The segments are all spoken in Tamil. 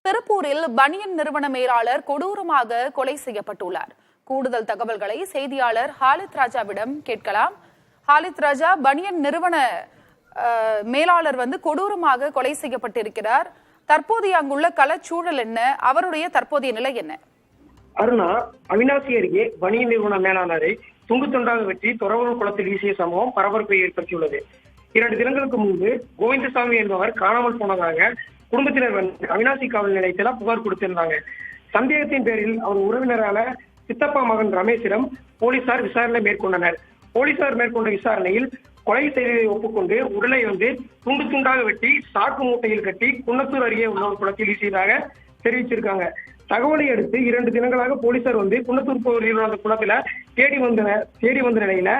திருப்பூரில் பனியன் நிறுவன மேலாளர் கொடூரமாக கொலை செய்யப்பட்டுள்ளார். கூடுதல் தகவல்களை செய்தியாளர் ஹாலித் ராஜாவிடம் கேட்கலாம். ஹாலித் ராஜா, பனியன் நிறுவன மேலாளர் கொடூரமாக கொலை செய்யப்பட்டிருக்கிறார். தற்போதைய அங்குள்ள களச்சூழல் என்ன? அவருடைய தற்போதைய நிலை என்ன? அருணா, அவினாசி அருகே பனியன் நிறுவன மேலாளரை துண்டு துண்டாக வெட்டி துறவூர் குளத்தில் வீசிய சம்பவம் பரபரப்பை ஏற்படுத்தியுள்ளது. 2 தினங்களுக்கு முன்பு கோவிந்தசாமி என்பவர் காணாமல் போனதாக குடும்பத்தினர் அவினாசி காவல் நிலையத்தில் புகார் கொடுத்திருந்தாங்க. சந்தேகத்தின் பேரில் அவர் உறவினரான சித்தப்பா மகன் ரமேஷிடம் போலீசார் விசாரணை மேற்கொண்டனர். போலீசார் மேற்கொண்ட விசாரணையில் கொலை செய்ததை ஒப்புக்கொண்டு உடலை துண்டு துண்டாக வெட்டி சாக்கு மூட்டையில் கட்டி குன்னத்தூர் அருகே உள்ள ஒரு குளத்தில் வீசியதாக தெரிவிச்சிருக்காங்க. தகவலை அடுத்து 2 தினங்களாக போலீசார் குன்னத்தூர் பகுதியில் உள்ள அந்த குளத்துல தேடி வந்த நிலையில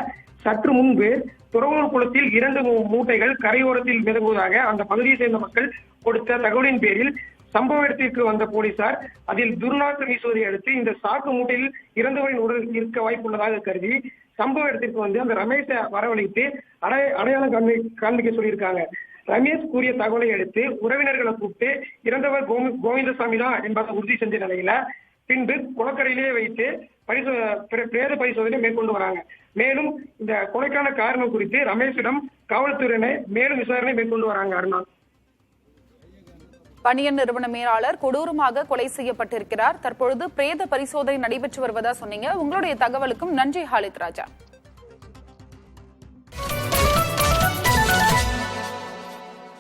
சற்று முன்பு துறவூர் குளத்தில் 2 மூட்டைகள் கரையோரத்தில் மிதங்குவதாக அந்த பகுதியை சேர்ந்த மக்கள் கொடுத்த தகவலின் பேரில் சம்பவ இடத்திற்கு வந்த போலீசார் அதில் துர்நாற்றம் வீசுவதை அடுத்து இந்த சாக்கு மூட்டையில் இறந்தவரின் உடல் இருக்க வாய்ப்புள்ளதாக கருதி சம்பவ இடத்திற்கு அந்த ரமேஷை வரவழைத்து அடையாளம் காண்பிக்க சொல்லியிருக்காங்க. ரமேஷ் கூறிய தகவலை அடுத்து உறவினர்களை கூப்பிட்டு இறந்தவர் கோவிந்தசாமி தான் என்பதை உறுதி செஞ்ச நிலையில பின்பு குளக்கரையிலேயே வைத்து பிரேத பரிசோதனை மேற்கொண்டு வராங்க. மேலும் இந்த கொலைக்கான காரணம் குறித்து ரமேஷிடம் காவல்துறையினர் மேலும் விசாரணை மேற்கொண்டு வராங்க. அருணா, பனியன் நிறுவன மேலாளர் கொடூரமாக கொலை செய்யப்பட்டிருக்கிறார். தற்பொழுது பிரேத பரிசோதனை நடைபெற்று வருவதா சொன்னீங்க. உங்களுடைய தகவலுக்கும் நன்றி ஹாலித் ராஜா.